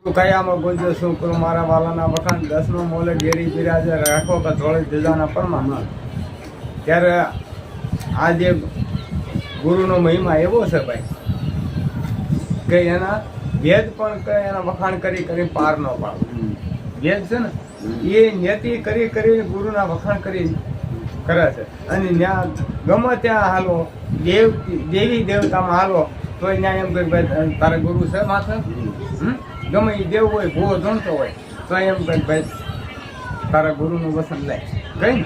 કયામાં ગુંજો શું કરું મારા વાલાના વખાણ 10મો મોલે ઘેરી બિરાજે રાખો કે ધોળી ધજાના પરમાં. ત્યારે આ જે ગુરુનો મહિમા એવો છે ભાઈ કે એના વેદ પણ કે એના વખાણ કરી કરી પાર ન પાડે. વેદ છે ને એ નેતિ કરી કરીને ગુરુના વખાણ કરી કરે છે. અને ત્યાં ગમે ત્યાં હાલો દેવી દેવતામાં હાલો તો ત્યાં એમ કે ભાઈ તારે ગુરુ છે માથે, ગમે એ દેવ હોય ભૂવો જણતો હોય તો એમ કે ભાઈ તારા ગુરુનું વસન લે કઈ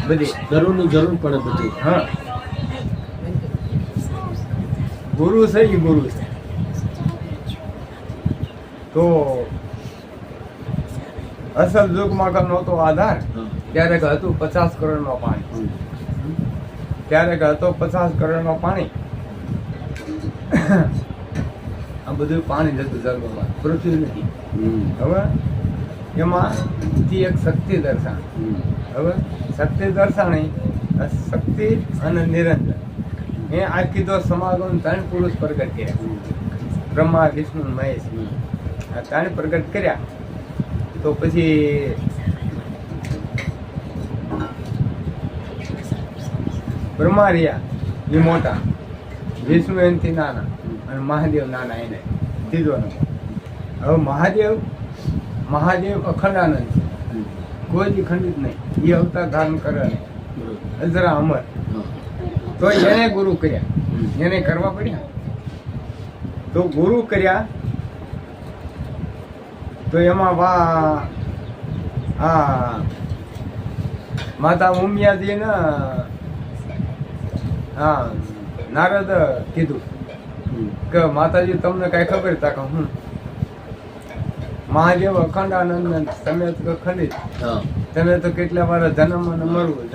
બધી જરૂરની જરૂર પડે બધી. હા, ગુરુ છે એ ગુરુ છે. તો અસલ યુગમાં કે નહોતો આધાર, ત્યારે કે હતું 50 કરોડનો પાણી, ત્યારે કે હતો 50 કરોડનો પાણી. આ બધું પાણી જતું જગમાં, પૃથ્વી નથી. હવે એમાં એક શક્તિ દર્શાણ. હવે શક્તિ દર્શાણી શક્તિ અને નિરંજન એ આખી તો સમાગમ 3 પુરુષ પ્રગટ કર્યા, બ્રહ્મા વિષ્ણુ મહેશ. આ 3 પ્રગટ કર્યા તો પછી બ્રહ્મા રહ્યા એ મોટા, વિષ્ણુ એનાથી નાના અને મહાદેવ નાના. એને ત્રીજો નંબર. હવે મહાદેવ અખંડાનંદ છે, કોઈ દી ખંડિત નહીં. એ અવતાર ધારણ કરે અજરા અમર. તો એને ગુરુ કર્યા, એને કરવા પડ્યા. તો ગુરુ કર્યા તો એમાં માતા ઉમિયાજી ને નારદ કીધું કે માતાજી તમને કઈ ખબર હતા કે હું મહાદેવ અખંડાનંદ, તમે તો ખંડિત, તમે તો કેટલા વાર જન્મ અને મરવું.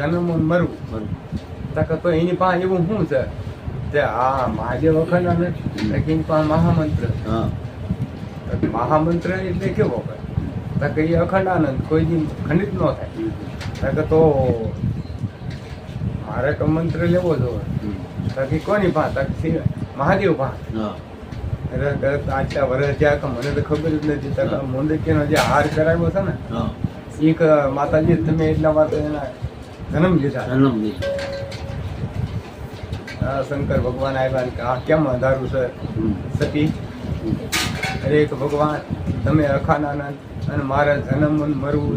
તો એની પાસે એવું શું છે તે આ મહાદેવ અખંડાનંદ એની પાસે મહામંત્ર. મહામંત્ર એટલે કેવો કે એ અખંડાનંદ કોઈ દી ખંડિત ન થાય. તો મારે કે મંત્ર લેવો જોઈએ. કોની પાસે? મહાદેવ પાસે. આટલા વર્ષ થયા કે મને તો ખબર જ નથી. મોંડકીનો જે હાર કરાવ્યો છે ને એ માતાજી તમે એટલા વાર એના જન્મ લીધા. શંકર ભગવાન આવ્યા કે આ કેમ અંધારું છે સતી? અરે એક ભગવાન તમે અખાનાનંદ અને મારા જન્મ મરવું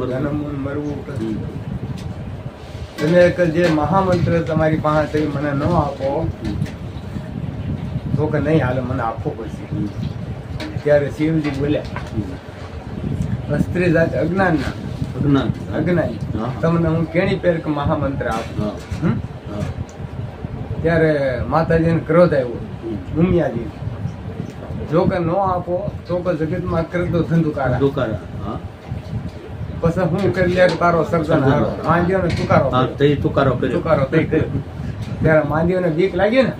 તમે જે મહામંત્ર તમારી પાસે મને ન આપો તો કે નહીં હાલે, મને આપવો પડશે. ત્યારે શિવજી બોલ્યા સ્ત્રી જાત અજ્ઞાની તમને હું કેણી પેર કે મહામંત્ર આપું. ત્યારે માતાજીને ક્રોધ આવ્યો ઉમિયાજી, જો કે ન આપો તો કે જગતમાં કરતો ધંધુકારા. પછી હું કરી લે તારો સર્જન હારો. માંડ્યોને તુકારો કર્યો. ત્યારે માંડ્યોને બીક લાગી ને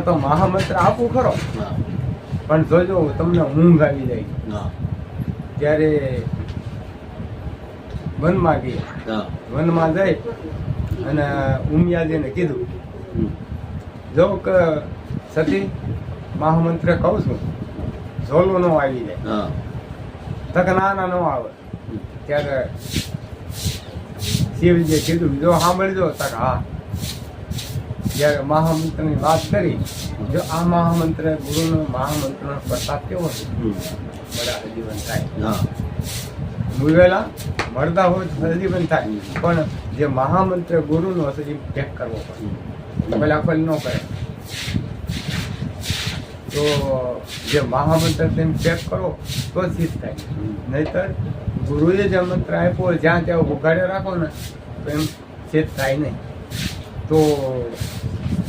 તો મહામંત્ર આપું ખરો, પણ જોજો તમને ઊંઘ આવી જાય. ત્યારે વનમાં ગયા. વનમાં જઈ અને ઉમિયાજીને કીધું જો કે સતી મહામંત્ર કહું છું ઝોલું ન આવી જાય. તક નાના ન આવે. ત્યારે શિવજીએ કીધું જો સાંભળજો. તક હા. જ્યારે મહામંત્રની વાત કરી, જો આ મહામંત્ર ગુરુનો મહામંત્રનો પ્રતાપ કેવો છે, બધા સજીવન થાય. મુવેલા મળતા હોય તો સજીવન થાય, પણ જે મહામંત્ર ગુરુનો હશે એ પેક કરવો પડે, પેલા કોઈ ન કરે. તો જે મહામંત્ર તેને પેક કરો તો સિદ્ધ થાય. નહીતર ગુરુએ જે મંત્ર આપ્યો જ્યાં ત્યાં ઉઘાડે રાખો ને તો એમ સિદ્ધ થાય નહીં. તો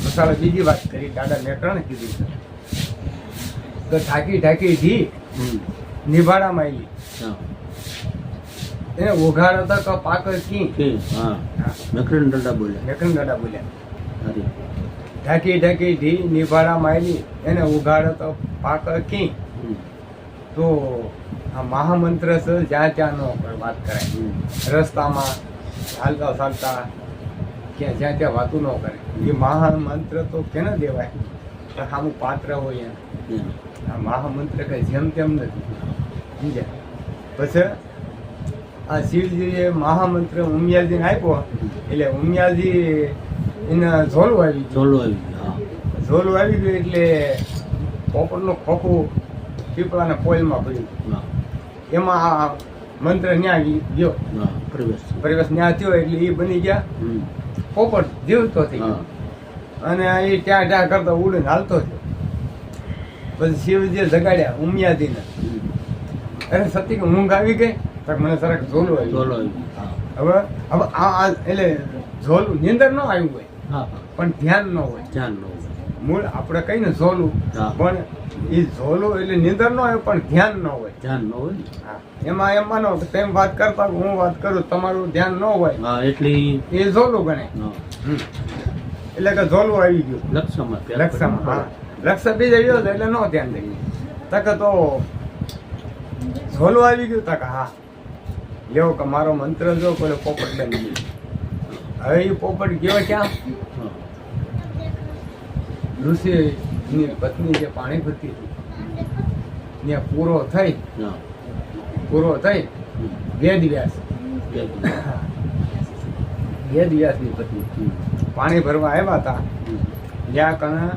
મસાલા બીજી વાત કરી, દાદા મેકરણે કીધી છે તો ઢાકી ધી નિભાડામાં આવી એને ઉઘાડ હતા કે પાક કી. મેકરણ દાદા બોલ્યા ઢાકી ધી નિભાડામાં આવી એને ઉઘાડ હતો પાક કી. તો આ મહામંત્ર છે જ્યાં ત્યાં નો વાત કરાય. રસ્તામાં ચાલતા ચાલતા ક્યાં જ્યાં ત્યાં વાતું ન કરે. એ મહામંત્ર તો કેને દેવાય? સામું પાત્ર હોય આ મહામંત્ર કઈ જેમ તેમ નથી સમજ્યા. પછી આ શિવજીએ મહામંત્ર ઉમિયાજીને આપ્યો એટલે ઉમિયાજી એને ઝોલું આવી ગયું. ઝોલું આવી ગયું. હા. ઝોલું આવી ગયું એટલે પોપટનું ખોખું પીપળાના પોલમાં પડ્યું. હા. એમાં આ મંત્ર ન્યા ગયો, હા. પરિવેશ ન્યા થયો એટલે એ બની ગયા હમ. પોપટ જીવતો થઈ ગયો. હા. અને એ ત્યાં ત્યાં કરતા ઉડીને હાલતો થયો. પછી શિવજીએ જગાડ્યા ઉમિયાજીને. હમ. અરે સતી કે ઊંઘ આવી ગઈ તો મને સરક ઝોલું આવ્યું. ઝોલું આવી ગયું. હા. હવે હવે આ એટલે ઝોલું નિંદર ન આવ્યું હોય હા. પણ ધ્યાન ન હોય. ધ્યાન ન હોય. મૂળ આપણે કહીને ઝોલું હા. પણ એ ઝોલું એટલે નિંદર ન હોય પણ ધ્યાન ન હોય. ધ્યાન ન હોય ને. હા. એમાં એમ માનો કે તેમ વાત કરતા હું વાત કરું તમારું ધ્યાન ન હોય હા એટલી એ ઝોલું ગણે. હા. એટલે કે ઝોલું આવી ગયું લક્ષમાં લક્ષમાં. હા લક્ષ બીજે ગયો એટલે ન ધ્યાન દઈ તક તો ઝોલું આવી ગયું તક હા લેવો કે મારો મંત્ર જો પેલો પોપટ બની ગયો. હવે એ પોપટ ગયો ક્યાં? હા. ઋષિની પત્ની જે પાણી ભરતી હતી ત્યાં પૂરો થઈ હા. વેદ વ્યાસ વેદવ્યાસની પત્ની પાણી ભરવા આવ્યા હતા. જ્યાં કણે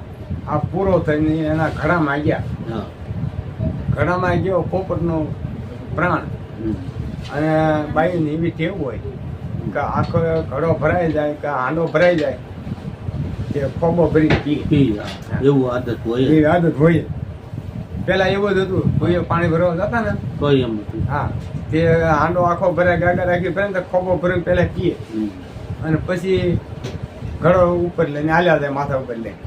આ પૂરો થઈને એના ઘડામાં ગયા. હા. ઘડામાં ગયો પોપટનો પ્રાણ. અને બાઈની એવી ટેવ હોય કે આખો ઘડો ભરાઈ જાય કે હાંડો ભરાઈ જાય તે ખોબો ભરી પીએ. એવું આદત હોય. એવી આદત હોય. પેલા એવું જ હતું કોઈ પાણી ભરવા જતા ને કોઈ એમ નથી. હા તે હાંડો આખો ભરાય ગાગર રાખી ભરે ને ખોબો ભરીને પેલા પીએ અને પછી ઘડો ઉપર લઈને હાલ્યા જાય માથા ઉપર લઈને.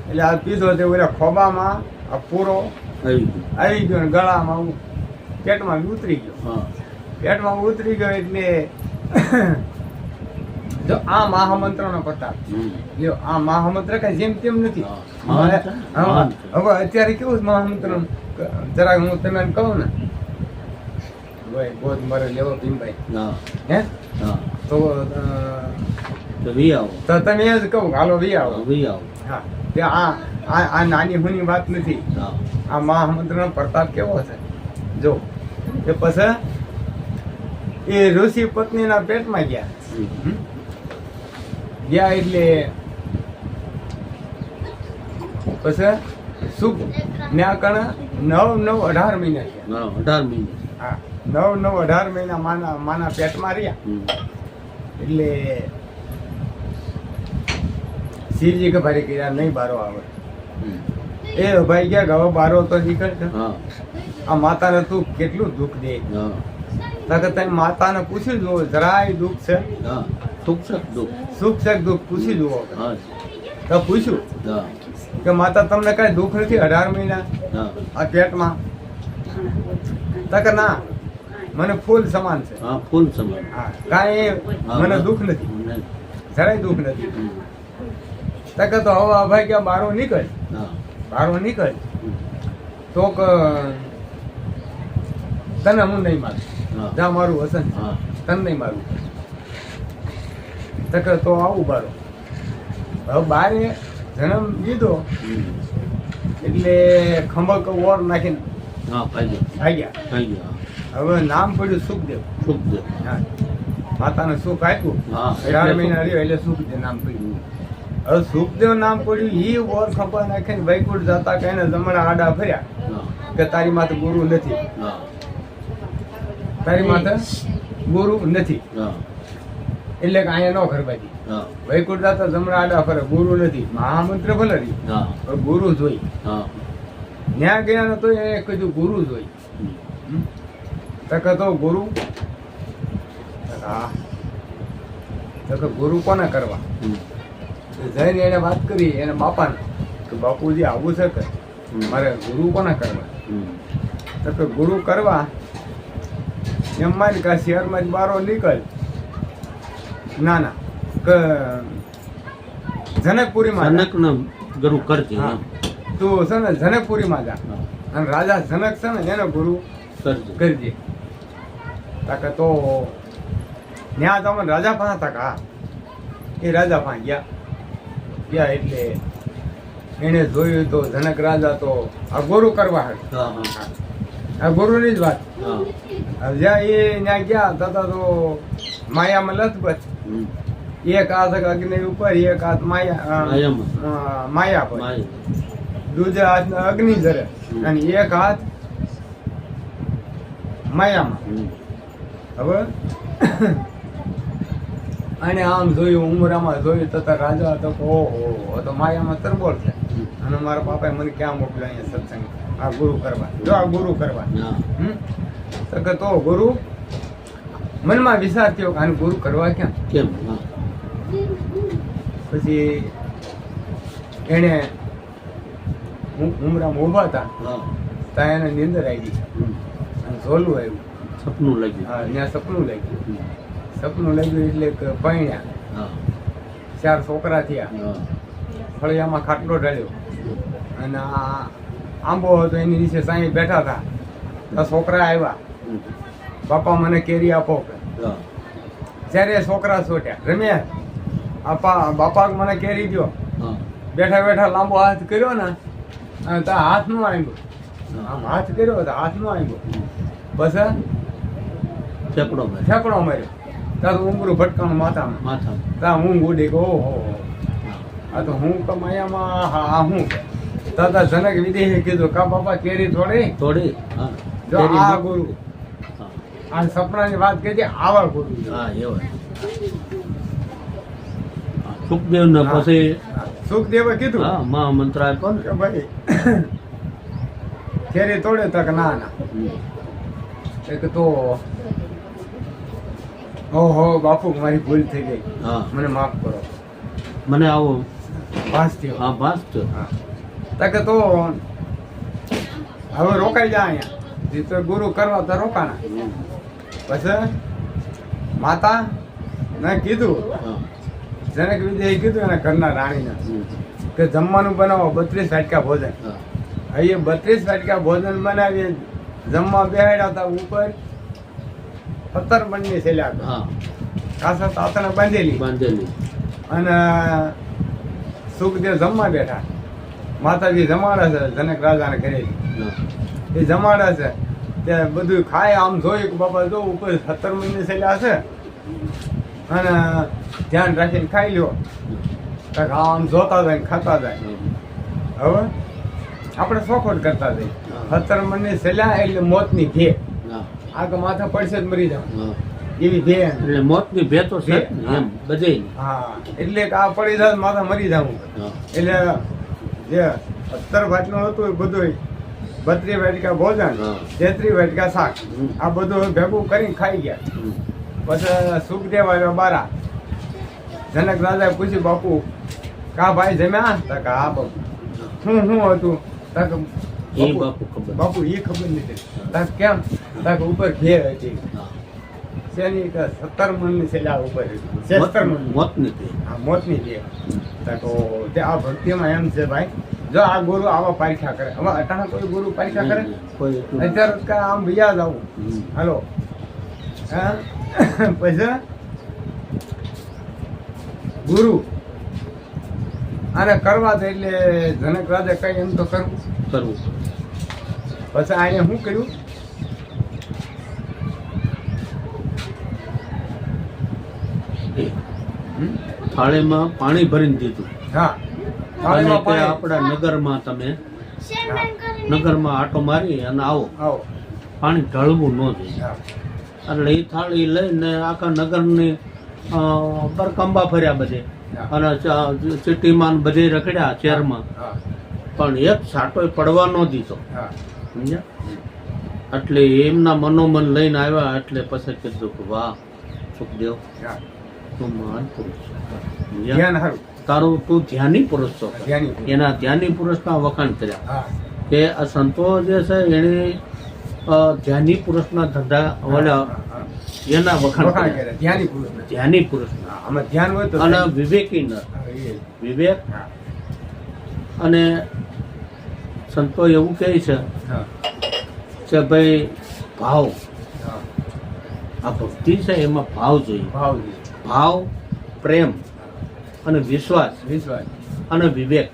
એટલે આ પીધો તે ઓલા ખોબામાં આ પૂરો આવી ગયો ને ગળામાં પેટમાં ઉતરી ગયો. હા. પેટમાં ઉતરી ગયો એટલે જો આ મહામંત્રનો પ્રતાપ. જો આ મહામંત્ર કઈ જેમ તેમ નથી. હવે અત્યારે કેવું છે મહામંત્ર જરાક હું તમે કહું ને ભાઈ બોધ મારે લેવો ભીમભાઈ હે તો તમે એ જ કહું હાલો વી આવો. હા તે આ નાની હુની વાત નથી. આ મહામંત્રનો પ્રતાપ કેવો છે જો એ પછી એ ઋષિ પત્નીના પેટમાં ગયા. ગયા એટલે પછી સુખ ન્યા કણે 9-9-18 મહિના થયા. 18 મહિના. હા 9-9-18 મહિના માના પેટમાં રહ્યા. એટલે શિવજી કે ભારી કર્યા નહીં બારો આવે. એ ભાઈ ગયા કે હવે બારો તો નીકળ. આ માતાને તું કેટલું દુઃખ દે. તમે માતાને પૂછી જુઓ જરાય દુઃખ છે. સુખ છે દુઃખ પૂછી જુઓ. તો પૂછ્યું કે માતા તમને કઈ દુઃખ નથી 18 મહિના આ પેટમાં? તક ના મને ફૂલ સમાન છે. ફૂલ સમાન. હા કાંઈ મને દુઃખ નથી, જરાય દુઃખ નથી. તક તો હવે ભાઈ ક્યાં બારો નીકળ. બારો નીકળ તો કે તને હું નહીં મારું. જા મારું વસન તને નહીં મારું. તક તો આવું બારો. હવે બારે જન્મ દીધો એટલે ખંભક ઓર નાખીને ભાગ્યા. હવે નામ પડ્યું સુખદેવ. હા માતાને સુખ આપ્યું. 18 મહિના રહ્યો એટલે સુખદેવ નામ પડ્યું. હવે સુખદેવ નામ પડ્યું ઈ ઓર ખંભા નાખીને વૈકુંઠ જતા કહીને જમણા આડા ફર્યા કે તારી માથે ગુરુ નથી. તારી માથે ગુરુ નથી એટલે કે અહીંયા ન ખરબાજી. વૈકુંઠ જતા જમણા આડા ફરે ગુરુ નથી. મહામંત્ર ભલે રહી ગુરુ જોઈ. ન્યા ગયા ને તો એ કીધું ગુરુ જોઈ. તો ગુરુ હા તો ગુરુ કોને કરવા? જઈને એને વાત કરી એને બાપાને કે બાપુજી આવું છે કે મારે ગુરુ કોને કરવા? તો કે ગુરુ કરવા એમ મારી કા શહેરમાં જ બારો નીકળ. ના ના કે જનકપુરીમાં ગુરુ કરજે. તું છે ને જનકપુરીમાં જા અને રાજા જનક છે ને એને ગુરુ કરજે. તાકે તો ત્યાં તમે રાજા પાસે હતા. હા એ રાજા પાસે ગયા એટલે એને જોયું તો જનક રાજા તો આ ગોરુ કરવા હતું. હા હા આ ગોરુની જ વાત. હા હવે જ્યાં એ ત્યાં ગયા તથા તો માયામાં લથબથ. હમ. એક હાથ અગ્નિ ઉપર, એક હાથ માયામાં. માયા પર, માય. દૂજા હાથ અગ્નિ ધરે અને એક હાથ માયામાં. હમ. હવે અને આમ જોયું, ઉમરામાં જોયું તથા રાજા તો કે ઓહો તો માયામાં તરબોળ છે. અને મારા બાપાએ મને ક્યાં મોકલ્યો અહીંયા સત્સંગ આ ગુરુ કરવા. જો આ ગુરુ કરવા. હા. તો કે તો ગુરુ મનમાં વિચાર થયો કે આને ગુરુ કરવા ક્યાં. કેમ? હા. પછી એને ઉમરામાં ઊભા હતા હા. ત્યાં એને નીંદર આવી હમ. અને ઝોલું આવ્યું. સપનું લાગ્યું. હા, ત્યાં સપનું લાગ્યું. હમ. સપનું લાગ્યું એટલે કે પૈણ્યા, હા. 4 છોકરા થયા, હા. ફળિયામાં ખાટલો ઢળ્યો અને આ આંબો હતો એની નીચે સાંઈ બેઠા હતા. તો છોકરા આવ્યા, હમ. બાપા મને કેરી આપો કે. હા. જ્યારે છોકરા છોટ્યા, રમ્યા, બાપા મને કેરી દો. હા. બેઠા બેઠા લાંબો હાથ કર્યો ને અને ત્યાં હાથ નો આવ્યો. હા. આમ હાથ કર્યો તો હાથ નો આવ્યો. બસ ચેકડો માર્યો. ઠેકડો માર્યો. ત્યાં તો ઊંઘરું ભટકાણું માથામાં. માથામાં. ત્યાં ઊંઘ ઉડી કે ઓહો હા. આ તો હું કમાયામાં આ હું દાદા જનક વિદેહે કીધું કા બાપા કેરી થોડી થોડી. હા. જો કેરી આ મૂકી. ગુરુ હા. આ સપનાની વાત કરી આવા ગુરુ. હા, એવા. સુખદેવ ને પછી સુખદેવે કીધું હા મહા મંત્ર આપ્યો ને. કે ભાઈ કેરી તોડે તક ના ના હમ. એક તો ઓહો બાપુ મારી ભૂલ થઈ ગઈ, હા. મને માફ કરો. મને આવો ભાસ થયો. હા ભાસ છે. હા. તકે તો હવે રોકાઈ જા અહીંયા. જે તો ગુરુ કરવા તો રોકાણા. પછી માતા ને કીધું, હા. જનક વિજયે કીધું એના ઘરના રાણીને હમ. કે જમવાનું બનાવો 32 વાટકા ભોજન. હા. અહીં 32 વાટકા ભોજન બનાવીએ, જમવા બેહાડ્યા હતા ઉપર 17 મણની સેલા હા. કાસા તાતણે બાંધેલી બાંધેલી. અને સુખદેવ જમવા બેઠા. માતાજી જમાડે છે જનક રાજાને ઘરેથી. હા. એ જમાડે છે તે બધું ખાય. આમ જોયું કે બાપા જો ઉપર 17 મણની સેલા છે અને ધ્યાન રાખીને ખાઈ લ્યો. કાંઈક આમ જોતા જાય ને ખાતા જાય. હવે આપણે શોખોટ કરતા જઈએ. 17 મણની સેલા એટલે મોતની ભે. હા. આ તો માથા પડશે જ મરી જાવ હા. એવી ભે. એટલે મોતની ભે તો છે જ ને, એમ બધે. હા, એટલે કે આ પડી જાય માથા મરી જવું. હા. એટલે જે 17 વાટનું હતું એ બધું 32 વાટકા ભોજન, હા. 33 વાટકા શાક, હમ. આ બધું ભેગું કરીને ખાઈ ગયા. હમ. પછી સુખદેવ આવ્યા બારા. જનક રાજાએ પૂછ્યું બાપુ કા ભાઈ જમ્યા? તો કે હા બાપુ. શું હતું? તો કે એ બાપુ ખબર. બાપુ એ ખબર નથી. તો કેમ? તો કે ઉપર ભે હતી. હા. શેની? કે 17 મણની સેલા ઉપર હતી. 76 મણની. મોતની ભે. આ મોતની ભે. તો તે આ ભક્તિમાં એમ છે ભાઈ, જો આ ગુરુ આવા પારખ્યા કરે. હવે અટાણા કોઈ ગુરુ પારખ્યા કરે? કોઈ એટલું. અત્યારે તો આમ બીજા જાવું. હમ. હાલો. હા. પછી ગુરુ આને કરવા દે એટલે જનક રાજા કઈ એમ તો કરવું. કરવું. પછી અહીંયા શું કર્યું? હમ? થાળીમાં પાણી ભરીને દીધું. હા, અને થાળીમાં કે પાણી. આપણા નગરમાં તમે હા, નગરમાં આટો મારી અને આવો. આવો. પાણી ઢળવું ન જોઈએ. હા, એટલે એ થાળી લઈને આખા નગરની બરકંબા ફર્યા બધે. હા. અને સિટીમાં બધે રખડ્યા શહેરમાં, હા, પણ એક છાંટો પડવા ન દીધો. હા. સમજ્યા? એટલે એમના મનોમન લઈને આવ્યા. એટલે પછી કીધું કે વાહ સુખદેવ, હા. તું મહાન પુરુષ છો. સમજ્યા? ધ્યાન હારું. તારું તું ધ્યાની પુરુષ છો. ધ્યાની. એના ધ્યાની પુરુષના વખાણ કર્યા હા. કે આ સંતો જે છે એને ધ્યાની પુરુષના ધંધા ઓલા હા. એના વખાણ વખાણ કર્યા. કરે. ધ્યાની પુરુષ. ધ્યાની પુરુષના હા, આમાં ધ્યાન હોય તો અને વિવેકી નર. હા, એ. વિવેક. હા, અને સંતો એવું કહે છે હા, કે ભાઈ ભાવ, હા. આ ભક્તિ છે એમાં ભાવ જોઈએ. ભાવ ભાવ, પ્રેમ અને વિશ્વાસ વિશ્વાસ. અને વિવેક,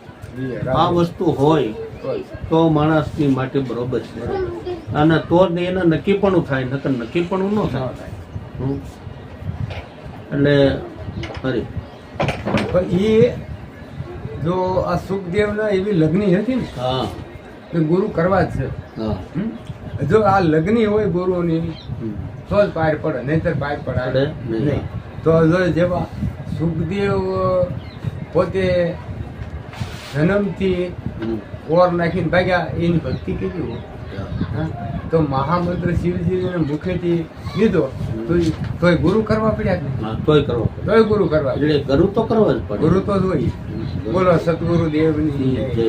આ વસ્તુ હોય તો માણસની માટે બરોબર છે અને તો જ એને નક્કીપણું થાય નકર નક્કીપણું ન થાય હમ. એટલે ખરી પણ એ જો આ સુખદેવ ના એવી લગ્ની હતી ને હા કે ગુરુ કરવા જ છે. હા હમ? જો આ લગ્ની હોય ગુરુની હમ. તો જ પાર પડે નહીતર પાર પડે પડે નહીં. નહીં. તો જો જેવા સુખદેવ પોતે જન્મથી હમ. ઓર નાખીને ભાગ્યા એની ભક્તિ કેવી હોય હા? તો મહામંત્ર શિવજીને મુખેથી લીધો તોય ગુરુ કરવા પડ્યા કે નહીં? હા તોય કરવો પડે. તોય ગુરુ કરવા પડ્યા. એટલે કરું તો કરવા જ પડે ગુરુ તો જ હોય. બોલો સતગુરુ દેવની જય. જય